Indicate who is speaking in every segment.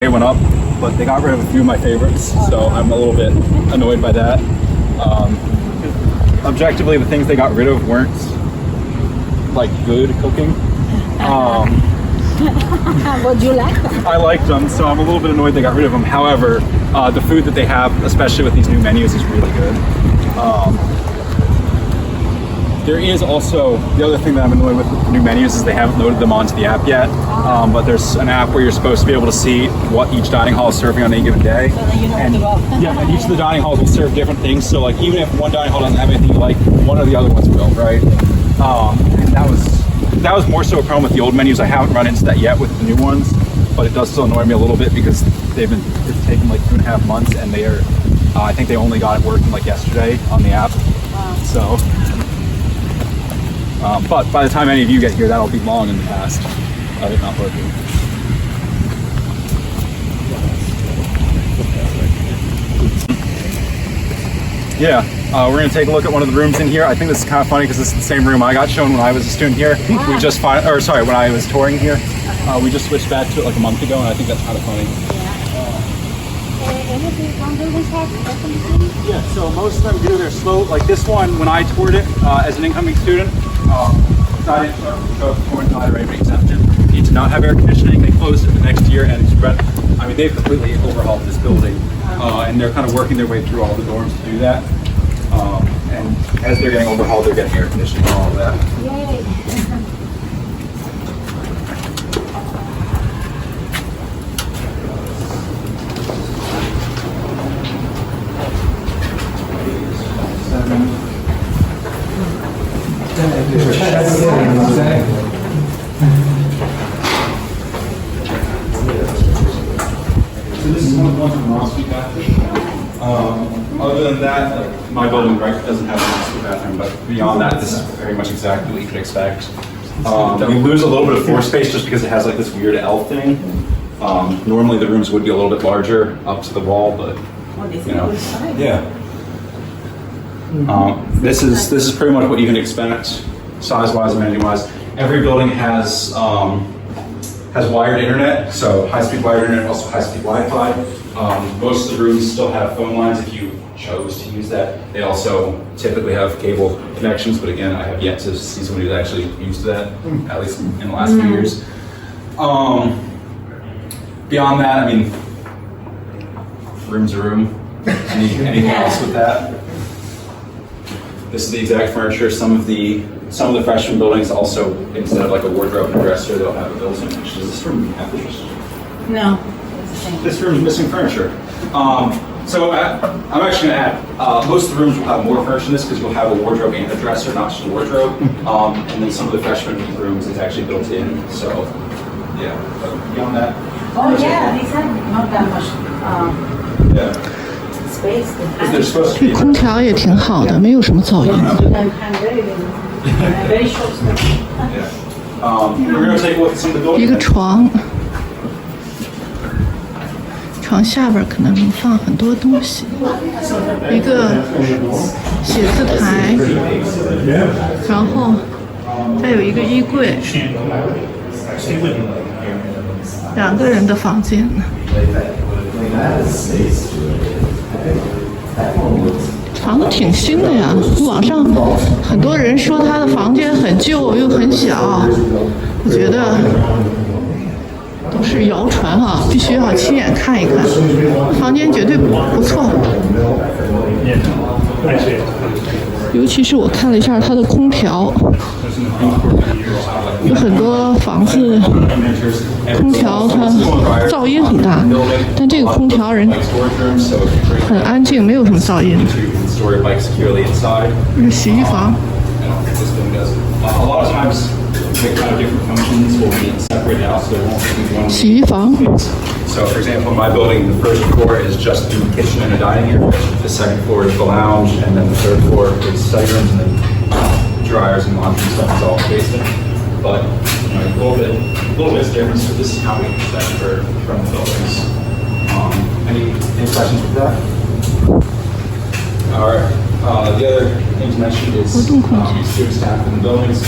Speaker 1: went up, but they got rid of a few of my favorites, so I'm a little bit annoyed by that. Objectively, the things they got rid of weren't like good cooking.
Speaker 2: Would you like them?
Speaker 1: I liked them, so I'm a little bit annoyed they got rid of them. However, the food that they have, especially with these new menus, is really good. There is also, the other thing that I'm annoyed with the new menus is they haven't loaded them onto the app yet, but there's an app where you're supposed to be able to see what each dining hall is serving on any given day. And and each of the dining halls will serve different things, so like even if one dining hall doesn't have anything you like, one of the other ones will, right? And that was more so a problem with the old menus. I haven't run into that yet with the new ones, but it does still annoy me a little bit because it's taken like 2.5 months, and they are, I think they only got it working like yesterday on the app. So. But by the time any of you get here, that'll be long in the past of it not working. Yeah, we're going to take a look at one of the rooms in here. I think this is kind of funny because this is the same room I got shown when I was a student here. We just when I was touring here. We just switched back to it like a month ago, and I think that's kind of funny. Yeah, so most of them do. They're slow. Like this one, when I toured it as an incoming student, not exempted. It did not have air conditioning. They closed it the next year, and they've completely overhauled this building, and they're kind of working their way through all the dorms to do that. And as they're getting overhauled, they're getting air conditioning and all of that.
Speaker 2: Yay.
Speaker 1: So this is one of the ones from last week after. Other than that, like my building doesn't have an ensuite bathroom, but beyond that, this is very much exactly what you could expect. We lose a little bit of floor space just because it has like this weird L thing. Normally the rooms would be a little bit larger up to the wall, but you know, yeah. This is pretty much what you can expect, size-wise, amenity-wise. Every building has wired internet, so high-speed wired internet, also high-speed Wi-Fi. Most of the rooms still have phone lines if you chose to use that. They also typically have cable connections, but again, I have yet to see somebody who's actually used that, at least in the last few years. Beyond that, I mean, room's a room. Anything else with that? This is the exact furniture. Some of the freshman buildings also, instead of like a wardrobe and a dresser, they'll have a built-in. Does this room have this?
Speaker 2: No.
Speaker 1: This room is missing furniture. So I'm actually going to add, most of the rooms will have more furniture in this because you'll have a wardrobe and a dresser, not just a wardrobe. And then some of the freshman rooms is actually built in. So yeah, but beyond that.
Speaker 2: Oh yeah, these have not that much
Speaker 1: yeah.
Speaker 2: space.
Speaker 3: 这空调也挺好的，没有什么噪音。一个床，床下边可能能放很多东西。一个写字台，然后再有一个衣柜。2个人的房间。房子挺新的呀，网上很多人说他的房间很旧又很小，我觉得都是谣传哈，必须要亲眼看一看。房间绝对不错，尤其是我看了一下它的空调，有很多房子空调它噪音很大，但这个空调人很安静，没有什么噪音。这是洗衣房。洗衣房。
Speaker 1: So, for example, in my building, the first floor is just the kitchen and a dining area. The second floor is the lounge, and then the third floor is study rooms, and then dryers and laundry stuff is all basement. But you know, a little bit different. So this is how we expect from the buildings. Any questions with that? All right. The other thing to mention is student staff in the buildings.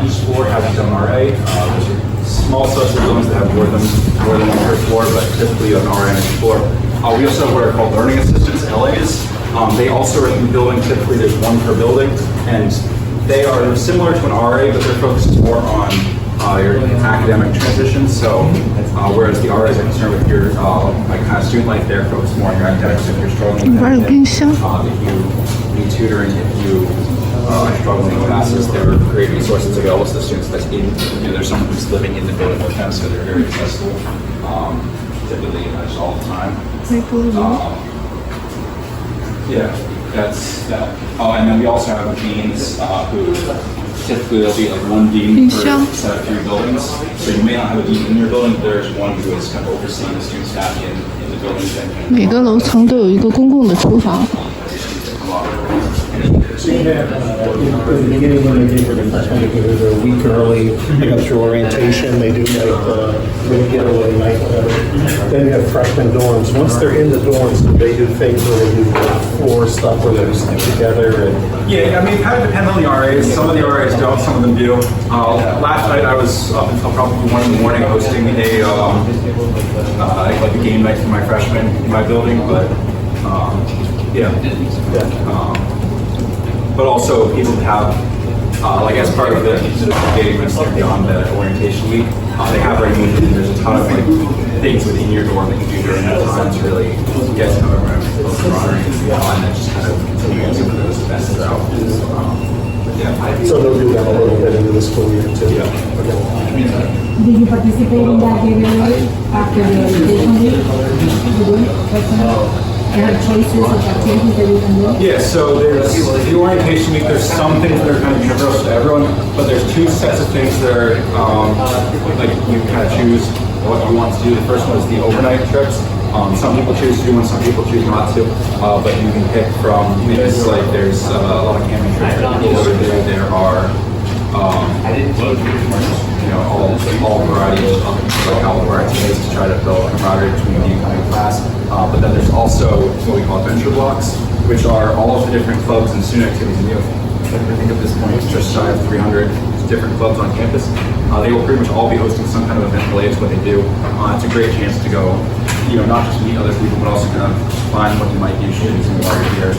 Speaker 1: Each floor has its own RA, which is small social buildings that have more than one per floor, but typically an RA on each floor. We also have what are called learning assistants, LAs. They also are in the building. Typically, there's one per building, and they are similar to an RA, but their focus is more on your academic transitions. So, whereas the RAs are concerned with your like kind of student life, they're focused more on your academics. If you're struggling with anything, if you need tutoring, if you are struggling in classes, there are great resources available to the students. That's in, there's someone who's living in the building with them, so they're very accessible. Typically, just all the time. Yeah, that's that. Oh, and then we also have deans who typically there'll be like one dean per set of 3 buildings. So you may not have a dean in your building, but there's one who is kind of overseeing the student staff in the building.
Speaker 3: 每个楼层都有一个公共的厨房。
Speaker 4: So you have, in the beginning when they do for the freshmen, they go there a week early, they go through orientation, they do like little getaway night, whatever. Then you have freshman dorms. Once they're in the dorms, they do things where they do floor stuff where they stick together. And
Speaker 1: yeah, I mean, it kind of depends on the RAs. Some of the RAs don't, some of them do. Last night I was up until probably 1 in the morning hosting like a game night for my freshmen in my building, but but also people have, like as part of the gating list beyond the orientation week, they have regulation. There's a ton of like things within your dorm that you do during that time to really get to know everyone, and then just kind of continue to do those events throughout.
Speaker 4: so they'll do that a little bit into the school year too.
Speaker 1: Yeah.
Speaker 5: Did you participate in that giveaway after the orientation week? You did? You have choices of activities that you can do?
Speaker 1: Yeah, so there's the orientation week, there's some things that are kind of universal to everyone, but there's 2 sets of things that are like you kind of choose what you want to do. The first one is the overnight trips. Some people choose to do one, some people choose not to, but you can pick from, it's like there's a lot of camping trips that people over there. There are all varieties of like outdoor activities to try to build a camaraderie between the incoming class. But then there's also what we call adventure blocks, which are all of the different clubs and student activities. And I think at this point it's just shy of 300 different clubs on campus. They will pretty much all be hosting some kind of event related to what they do. It's a great chance to go, not just meet other people, but also kind of find what you might be interested in while you're here.